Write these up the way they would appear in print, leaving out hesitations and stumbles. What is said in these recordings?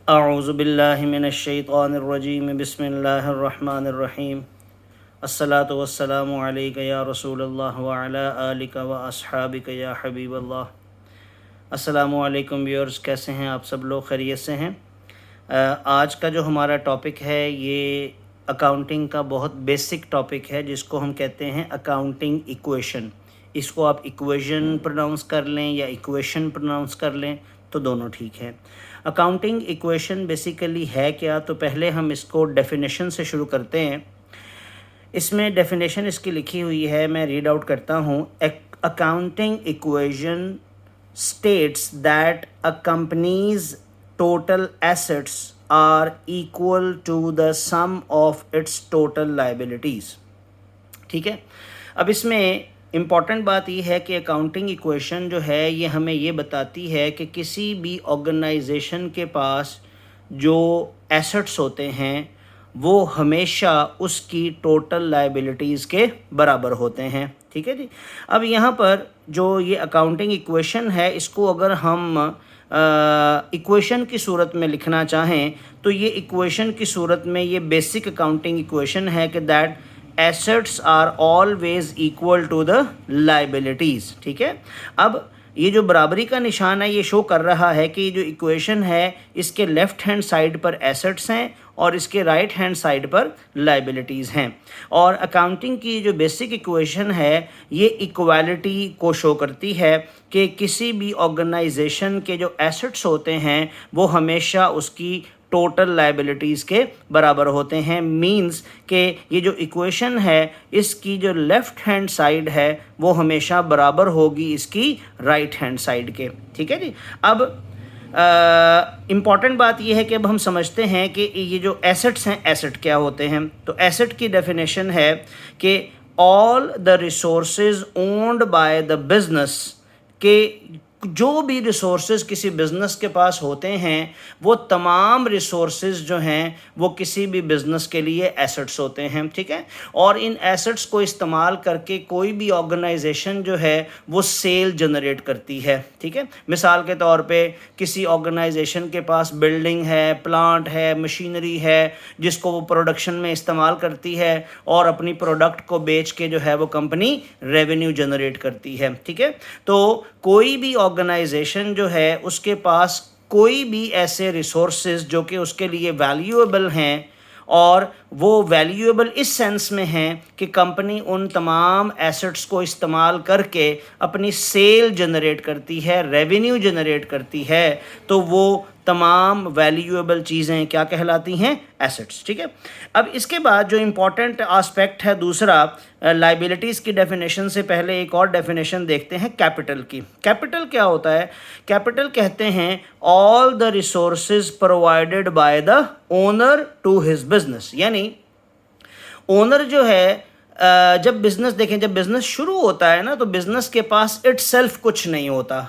अऊज़ु बिल्लाहि मिनश्शैतानिर्रजीम बिस्मिल्लाहिर्रहमानिर्रहीम अस्सलातु वस्सलामु अलैका या रसूलल्लाह व अला आलिका व अस्हाबिका या हबीबल्लाह। अस्सलामु अलैकुम व्यूअर्स, कैसे हैं आप सब लोग? खैरियत से हैं? आज का जो हमारा टॉपिक है ये अकाउंटिंग का बहुत बेसिक टॉपिक है जिसको हम कहते हैं अकाउंटिंग इक्वेशन। इसको आप इक्वेशन प्रोनाउंस कर लें या इक्वेशन प्रोनाउंस कर लें तो दोनों ठीक है। अकाउंटिंग इक्वेशन बेसिकली है क्या, तो पहले हम इसको डेफिनेशन से शुरू करते हैं। इसमें डेफिनेशन इसकी लिखी हुई है, मैं रीड आउट करता हूँ। Accounting equation states that a company's total assets are equal to the sum of its total liabilities। ठीक है, अब इसमें इम्पॉर्टेंट बात ये है कि अकाउंटिंग इक्वेशन जो है ये हमें ये बताती है कि किसी भी ऑर्गेनाइजेशन के पास जो एसेट्स होते हैं वो हमेशा उसकी टोटल लायबिलिटीज़ के बराबर होते हैं। ठीक है जी। अब यहाँ पर जो ये अकाउंटिंग इक्वेशन है इसको अगर हम इक्वेशन की सूरत में लिखना चाहें तो ये इक्वेशन की सूरत में ये बेसिक अकाउंटिंग इक्वेशन है कि that assets are always equal to the liabilities. ठीक है, अब ये जो बराबरी का निशान है ये शो कर रहा है कि ये जो इक्वेशन है इसके लेफ़्ट हैंड साइड पर एसेट्स हैं और इसके राइट हैंड साइड पर लायबिलिटीज़ हैं। और अकाउंटिंग की जो बेसिक इक्वेशन है ये इक्वालिटी को शो करती है कि किसी भी ऑर्गेनाइजेशन के जो एसेट्स होते हैं वो हमेशा उसकी टोटल लायबिलिटीज़ के बराबर होते हैं। मींस कि ये जो इक्वेशन है इसकी जो लेफ़्ट हैंड साइड है वो हमेशा बराबर होगी इसकी राइट हैंड साइड के। ठीक है जी। अब इम्पॉर्टेंट बात यह है कि अब हम समझते हैं कि ये जो एसेट्स हैं, एसेट क्या होते हैं। तो एसेट की डेफिनेशन है कि all the resources owned by the business, के जो भी रिसोर्सेज किसी बिज़नेस के पास होते हैं वो तमाम रिसोर्सेज जो हैं वो किसी भी बिज़नेस के लिए एसेट्स होते हैं। ठीक है, और इन एसेट्स को इस्तेमाल करके कोई भी ऑर्गेनाइजेशन जो है वो सेल जनरेट करती है। ठीक है, मिसाल के तौर पे किसी ऑर्गेनाइजेशन के पास बिल्डिंग है, प्लांट है, मशीनरी है जिसको वो प्रोडक्शन में इस्तेमाल करती है और अपनी प्रोडक्ट को बेच के जो है वो कंपनी रेवेन्यू जनरेट करती है। ठीक है, तो कोई भी ऑर्गेनाइजेशन जो है उसके पास कोई भी ऐसे रिसोर्सेज जो कि उसके लिए वैल्यूएबल हैं और वो वैल्यूएबल इस सेंस में हैं कि कंपनी उन तमाम एसेट्स को इस्तेमाल करके अपनी सेल जनरेट करती है, रेवेन्यू जनरेट करती है, तो वो तमाम वैल्यूएबल चीज़ें क्या कहलाती हैं? एसेट्स। ठीक है, अब इसके बाद जो इम्पॉर्टेंट आस्पेक्ट है दूसरा, लाइबिलिटीज़ की डेफिनेशन से पहले एक और डेफिनेशन देखते हैं कैपिटल की। कैपिटल क्या होता है? कैपिटल कहते हैं all the resources provided by the owner to his business. यानी ओनर जो है जब बिज़नेस देखें, जब बिज़नेस शुरू होता है ना तो बिज़नेस के पास इटसेल्फ कुछ नहीं होता।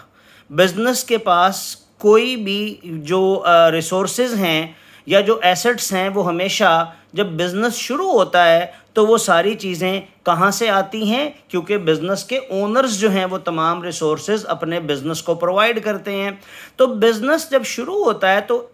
बिज़नेस के पास कोई भी जो रिसोर्सेज हैं या जो एसेट्स हैं वो हमेशा जब बिज़नेस शुरू होता है तो वो सारी चीज़ें कहाँ से आती हैं? क्योंकि बिज़नेस के ओनर्स जो हैं वो तमाम रिसोर्सेज अपने बिज़नेस को प्रोवाइड करते हैं। तो बिज़नेस जब शुरू होता है तो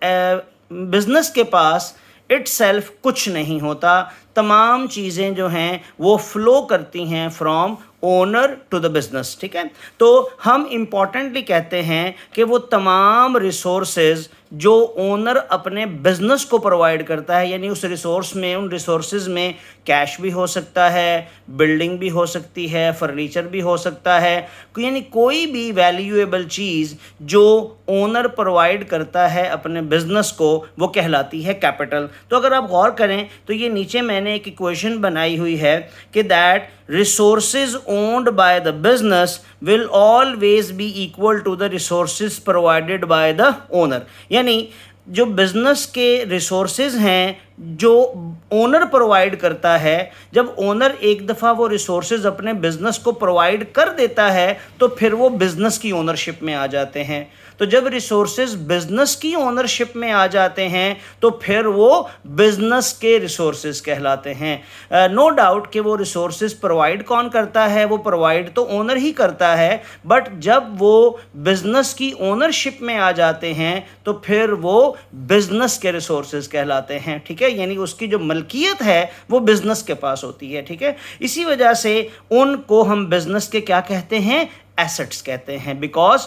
बिज़नेस के पास इटसेल्फ कुछ नहीं होता, तमाम चीज़ें जो हैं वो फ्लो करती हैं from owner to the business. ठीक है, तो हम इम्पॉर्टेंटली कहते हैं कि वो तमाम रिसोर्सेज जो ओनर अपने बिज़नेस को प्रोवाइड करता है, यानी उस रिसोर्स में, उन रिसोर्सेज में कैश भी हो सकता है, बिल्डिंग भी हो सकती है, फर्नीचर भी हो सकता है, यानी कोई भी वैल्यूएबल चीज़ जो ओनर प्रोवाइड करता है अपने बिज़नेस को वो कहलाती है कैपिटल। तो अगर आप गौर करें तो ये नीचे मैंने एक इक्वेशन बनाई हुई है कि that resources owned by the business will always be equal to the resources provided by the owner। यानी जो बिज़नेस के रिसोर्सेज हैं जो ओनर प्रोवाइड करता है, जब ओनर एक दफ़ा वो रिसोर्सेज अपने बिज़नेस को प्रोवाइड कर देता है तो फिर वो बिज़नेस की ओनरशिप में आ जाते हैं। तो जब रिसोर्सेज बिजनेस की ओनरशिप में आ जाते हैं तो फिर वो बिजनेस के रिसोर्सेज कहलाते हैं। नो डाउट कि वो रिसोर्सेज प्रोवाइड कौन करता है, वो प्रोवाइड तो ओनर ही करता है, बट जब वो बिजनेस की ओनरशिप में आ जाते हैं तो फिर वो बिजनेस के रिसोर्सेज कहलाते हैं। ठीक है, यानी उसकी जो मलकियत है वो बिजनेस के पास होती है। ठीक है, इसी वजह से उनको हम बिजनेस के क्या कहते हैं, एसेट्स कहते हैं। बिकॉज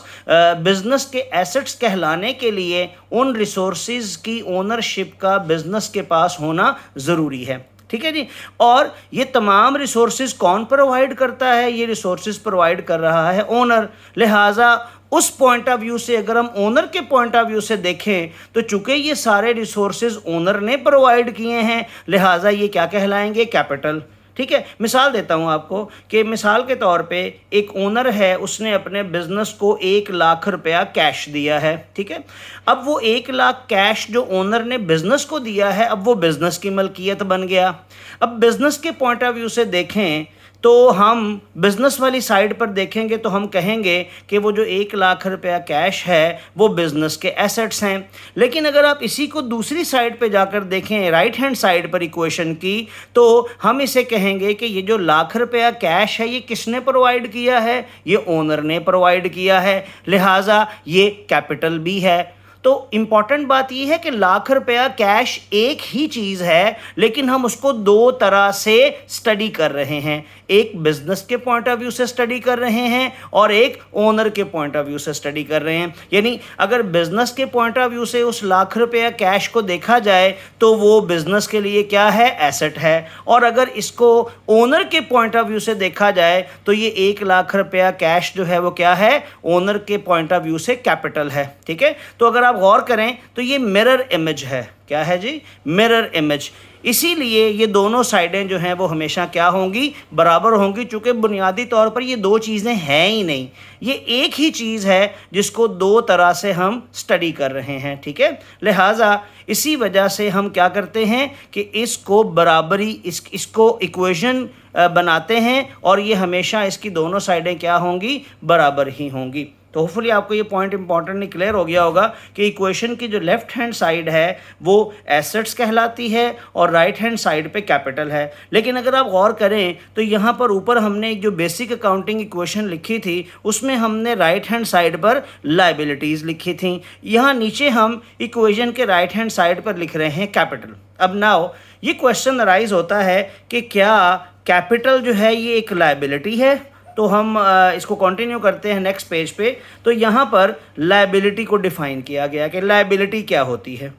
बिजनेस के एसेट्स कहलाने के लिए उन रिसोर्सेज की ओनरशिप का बिजनेस के पास होना ज़रूरी है। ठीक है जी, और ये तमाम रिसोर्सेज कौन प्रोवाइड करता है, ये रिसोर्सेज प्रोवाइड कर रहा है ओनर। लिहाजा उस पॉइंट ऑफ व्यू से अगर हम ओनर के पॉइंट ऑफ व्यू से देखें तो चूंकि ये सारे रिसोर्सेज ओनर ने प्रोवाइड किए हैं, लिहाजा ये क्या कहलाएंगे, कैपिटल। ठीक है, मिसाल देता हूँ आपको कि मिसाल के तौर पे एक ओनर है, उसने अपने बिजनेस को 1,00,000 रुपया कैश दिया है। ठीक है, अब वो 1,00,000 कैश जो ओनर ने बिजनेस को दिया है, अब वो बिजनेस की मलकियत बन गया। अब बिजनेस के पॉइंट ऑफ व्यू से देखें तो हम बिज़नेस वाली साइड पर देखेंगे तो हम कहेंगे कि वो जो 1,00,000 रुपया कैश है वो बिज़नेस के एसेट्स हैं। लेकिन अगर आप इसी को दूसरी साइड पे जाकर देखें, राइट हैंड साइड पर इक्वेशन की, तो हम इसे कहेंगे कि ये जो 1,00,000 रुपया कैश है ये किसने प्रोवाइड किया है, ये ओनर ने प्रोवाइड किया है, लिहाजा ये कैपिटल भी है। तो इंपॉर्टेंट बात यह है कि 1,00,000 रुपया कैश एक ही चीज़ है, लेकिन हम उसको दो तरह से स्टडी कर रहे हैं। एक बिजनेस के पॉइंट ऑफ व्यू से स्टडी कर रहे हैं और एक ओनर के पॉइंट ऑफ व्यू से स्टडी कर रहे हैं। यानी अगर बिजनेस के पॉइंट ऑफ व्यू से उस 1,00,000 रुपया कैश को देखा जाए तो वो बिजनेस के लिए क्या है, एसेट है। और अगर इसको ओनर के पॉइंट ऑफ व्यू से देखा जाए तो ये 1,00,000 रुपया कैश जो है वो क्या है, ओनर के पॉइंट ऑफ व्यू से कैपिटल है। ठीक है, तो अगर आप गौर करें तो ये मिरर इमेज है। क्या है जी, मिरर इमेज। इसीलिए ये दोनों साइडें जो हैं वो हमेशा क्या होंगी, बराबर होंगी, चूँकि बुनियादी तौर पर ये दो चीज़ें हैं ही नहीं, ये एक ही चीज़ है जिसको दो तरह से हम स्टडी कर रहे हैं। ठीक है, लिहाजा इसी वजह से हम क्या करते हैं कि इसको बराबरी इसको इक्वेशन बनाते हैं और ये हमेशा इसकी दोनों साइडें क्या होंगी, बराबर ही होंगी। तो होपफुली आपको ये पॉइंट इंपॉर्टेंटली क्लियर हो गया होगा कि इक्वेशन की जो लेफ्ट हैंड साइड है वो एसेट्स कहलाती है और राइट हैंड साइड पे कैपिटल है। लेकिन अगर आप गौर करें तो यहाँ पर ऊपर हमने एक जो बेसिक अकाउंटिंग इक्वेशन लिखी थी उसमें हमने राइट हैंड साइड पर लायबिलिटीज़ लिखी थी, यहाँ नीचे हम इक्वेशन के राइट हैंड साइड पर लिख रहे हैं कैपिटल। अब नाउ ये क्वेश्चन अराइज होता है कि क्या कैपिटल जो है ये एक लायबिलिटी है। तो हम इसको कंटिन्यू करते हैं नेक्स्ट पेज पे। तो यहाँ पर लायबिलिटी को डिफाइन किया गया कि लायबिलिटी क्या होती है।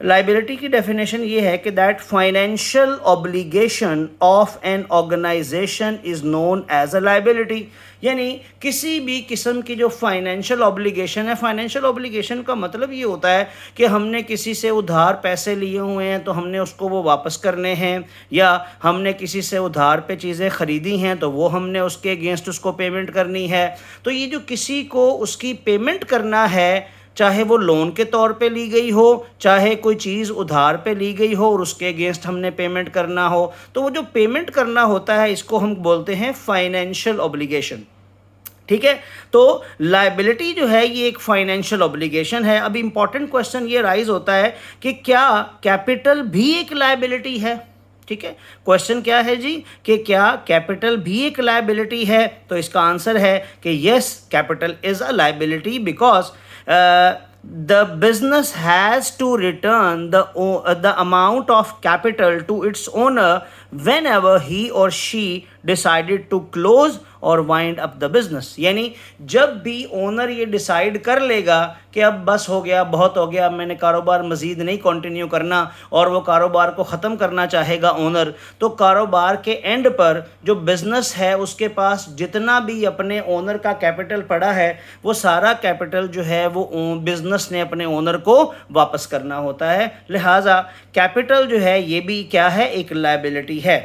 लायबिलिटी की डेफिनेशन ये है कि that financial obligation of an organization is known as a liability, यानी किसी भी किस्म की जो फाइनेंशियल ऑब्लिगेशन है, फाइनेंशियल ऑब्लिगेशन का मतलब ये होता है कि हमने किसी से उधार पैसे लिए हुए हैं तो हमने उसको वो वापस करने हैं, या हमने किसी से उधार पे चीज़ें ख़रीदी हैं तो वो हमने उसके अगेंस्ट उसको पेमेंट करनी है। तो ये जो किसी को उसकी पेमेंट करना है, चाहे वो लोन के तौर पे ली गई हो, चाहे कोई चीज़ उधार पे ली गई हो और उसके अगेंस्ट हमने पेमेंट करना हो, तो वो जो पेमेंट करना होता है इसको हम बोलते हैं फाइनेंशियल ऑब्लिगेशन। ठीक है, तो लायबिलिटी जो है ये एक फाइनेंशियल ऑब्लिगेशन है। अब इम्पॉर्टेंट क्वेश्चन ये राइज होता है कि क्या कैपिटल भी एक लायबिलिटी है। ठीक है, क्वेश्चन क्या है जी कि क्या कैपिटल भी एक लायबिलिटी है। तो इसका आंसर है कि yes, capital is a liability because the business has to return the amount of capital to its owner whenever he or she decided to close और वाइंड अप द बिजनेस। यानी जब भी owner ये decide कर लेगा कि अब बस हो गया, बहुत हो गया, अब मैंने कारोबार मज़ीद नहीं कंटिन्यू करना और वो कारोबार को ख़त्म करना चाहेगा ओनर, तो कारोबार के एंड पर जो बिज़नेस है उसके पास जितना भी अपने ओनर का कैपिटल पड़ा है वो सारा कैपिटल जो है वो बिज़नेस ने अपने ओनर को वापस करना होता है। लिहाजा कैपिटल जो है ये भी क्या है, एक लायबिलिटी है।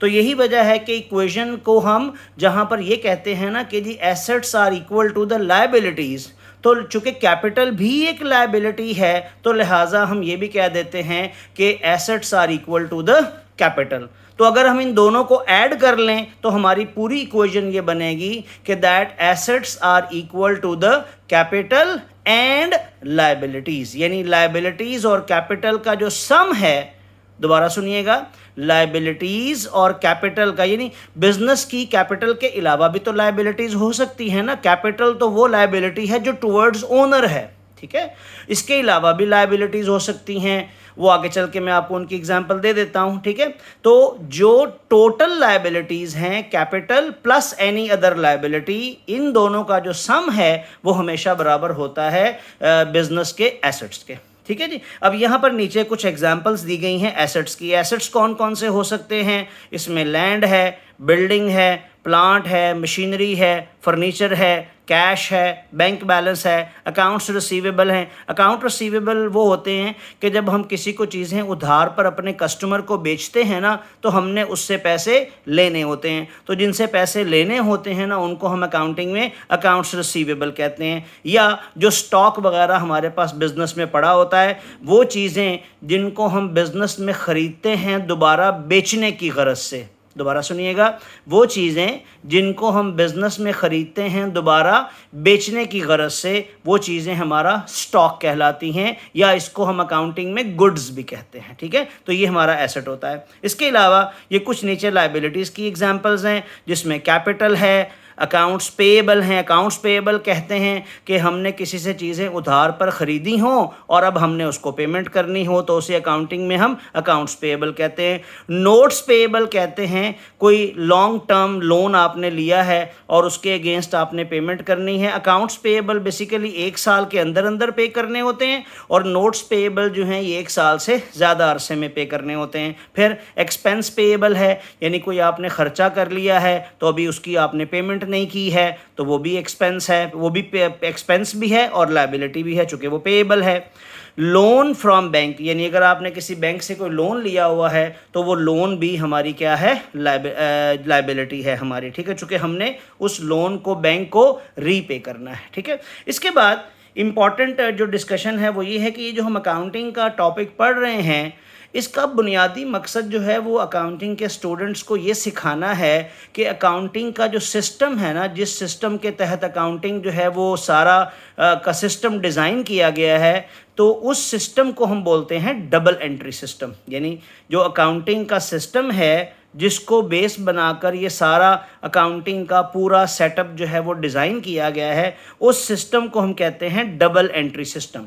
तो यही वजह है कि इक्वेशन को हम जहाँ पर ये कहते हैं ना कि जी assets are equal to the liabilities, तो चूँकि कैपिटल भी एक लायबिलिटी है तो लिहाजा हम ये भी कह देते हैं कि assets are equal to the capital. तो अगर हम इन दोनों को ऐड कर लें तो हमारी पूरी इक्वेशन ये बनेगी कि that assets are equal to the capital and liabilities, यानी लायबिलिटीज और कैपिटल का जो सम है, दोबारा सुनिएगा, लायबिलिटीज और कैपिटल का, यानी बिजनेस की कैपिटल के अलावा भी तो लायबिलिटीज हो सकती है ना। कैपिटल तो वो लायबिलिटी है जो टुवर्ड्स ओनर है, ठीक है। इसके अलावा भी लायबिलिटीज हो सकती हैं, वो आगे चल के मैं आपको उनकी एग्जांपल दे देता हूं, ठीक है। तो जो टोटल लायबिलिटीज हैं, capital plus any other liability, इन दोनों का जो सम है वो हमेशा बराबर होता है बिजनेस के एसेट्स के, ठीक है जी। अब यहाँ पर नीचे कुछ एग्जांपल्स दी गई हैं एसेट्स की। एसेट्स कौन कौन से हो सकते हैं? इसमें लैंड है, बिल्डिंग है, प्लांट है, मशीनरी है, फर्नीचर है, कैश है, बैंक बैलेंस है, अकाउंट्स रिसीवेबल हैं। अकाउंट रिसीवेबल वो होते हैं कि जब हम किसी को चीज़ें उधार पर अपने कस्टमर को बेचते हैं ना, तो हमने उससे पैसे लेने होते हैं, तो जिनसे पैसे लेने होते हैं ना उनको हम अकाउंटिंग में अकाउंट्स रिसीवेबल कहते हैं। या जो स्टॉक वगैरह हमारे पास बिजनेस में पड़ा होता है, वो चीज़ें जिनको हम बिजनेस में ख़रीदते हैं दोबारा बेचने की गरज से, दोबारा सुनिएगा, वो चीज़ें जिनको हम बिज़नेस में ख़रीदते हैं दोबारा बेचने की गरज से, वो चीज़ें हमारा स्टॉक कहलाती हैं, या इसको हम अकाउंटिंग में गुड्स भी कहते हैं, ठीक है। तो ये हमारा एसेट होता है। इसके अलावा ये कुछ नीचे लायबिलिटीज़ की एग्जांपल्स हैं, जिसमें कैपिटल है, अकाउंट्स पेएबल हैं। अकाउंट्स पेएबल कहते हैं कि हमने किसी से चीज़ें उधार पर ख़रीदी हों और अब हमने उसको पेमेंट करनी हो, तो उसे अकाउंटिंग में हम अकाउंट्स पेएबल कहते हैं। नोट्स पेएबल कहते हैं कोई लॉन्ग टर्म लोन आपने लिया है और उसके अगेंस्ट आपने पेमेंट करनी है। अकाउंट्स पेएबल बेसिकली 1 साल के अंदर अंदर पे करने होते हैं, और नोट्स पेएबल जो हैं ये 1 साल से ज़्यादा अरसे में पे करने होते हैं। फिर एक्सपेंस पेएबल है, यानी कोई आपने ख़र्चा कर लिया है तो अभी उसकी आपने पेमेंट नहीं की है, तो वो भी एक्सपेंस है, वो भी एक्सपेंस भी है और लायबिलिटी भी है, चूंकि वो पेएबल है। लोन फ्रॉम बैंक, यानी अगर आपने किसी बैंक से कोई लोन लिया हुआ है तो वो लोन भी हमारी क्या है, लायबिलिटी है हमारी, ठीक है, चूंकि हमने उस लोन को बैंक को रीपे करना है, ठीक है। इसके बाद इम्पॉर्टेंट जो डिस्कशन है वो ये है कि ये जो हम अकाउंटिंग का टॉपिक पढ़ रहे हैं, इसका बुनियादी मकसद जो है वो अकाउंटिंग के स्टूडेंट्स को ये सिखाना है कि अकाउंटिंग का जो सिस्टम है ना, जिस सिस्टम के तहत अकाउंटिंग जो है वो सारा का सिस्टम डिज़ाइन किया गया है, तो उस सिस्टम को हम बोलते हैं डबल एंट्री सिस्टम। यानी जो अकाउंटिंग का सिस्टम है जिसको बेस बनाकर ये सारा अकाउंटिंग का पूरा सेटअप जो है वो डिज़ाइन किया गया है, उस सिस्टम को हम कहते हैं double entry system.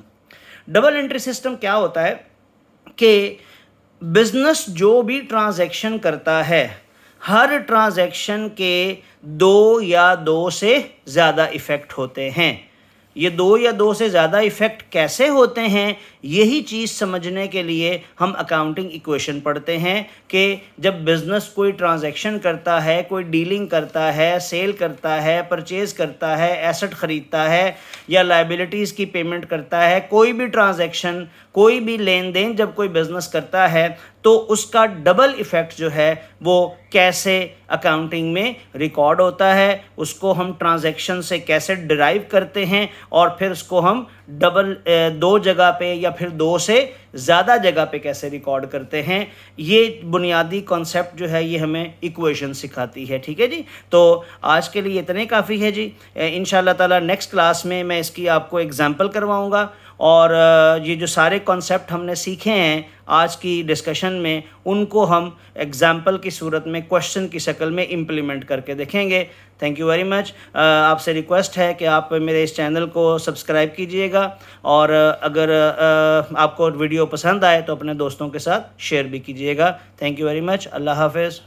Double entry system क्या होता है कि बिजनेस जो भी ट्रांजैक्शन करता है, हर ट्रांजैक्शन के 2 या 2 से ज़्यादा इफ़ेक्ट होते हैं। ये 2 या 2 से ज़्यादा इफ़ेक्ट कैसे होते हैं, यही चीज़ समझने के लिए हम अकाउंटिंग इक्वेशन पढ़ते हैं कि जब बिज़नेस कोई ट्रांजैक्शन करता है, कोई डीलिंग करता है, सेल करता है, परचेज़ करता है, एसेट ख़रीदता है या लायबिलिटीज़ की पेमेंट करता है, कोई भी ट्रांजैक्शन, कोई भी लेन देन जब कोई बिज़नेस करता है, तो उसका डबल इफ़ेक्ट जो है वो कैसे अकाउंटिंग में रिकॉर्ड होता है, उसको हम ट्रांजैक्शन से कैसे डिराइव करते हैं और फिर उसको हम डबल 2 जगह पे या फिर 2 से ज़्यादा जगह पे कैसे रिकॉर्ड करते हैं, ये बुनियादी कॉन्सेप्ट जो है ये हमें इक्वेशन सिखाती है, ठीक है जी। तो आज के लिए इतने काफ़ी है जी। इंशाल्लाह ताला नेक्स्ट क्लास में मैं इसकी आपको एग्जांपल करवाऊंगा, और ये जो सारे कॉन्सेप्ट हमने सीखे हैं आज की डिस्कशन में, उनको हम एग्जाम्पल की सूरत में क्वेश्चन की शक्ल में इम्प्लीमेंट करके देखेंगे। Thank you very much. आपसे रिक्वेस्ट है कि आप मेरे इस चैनल को सब्सक्राइब कीजिएगा, और अगर आपको वीडियो पसंद आए तो अपने दोस्तों के साथ शेयर भी कीजिएगा। Thank you very much. अल्लाह हाफ़िज़।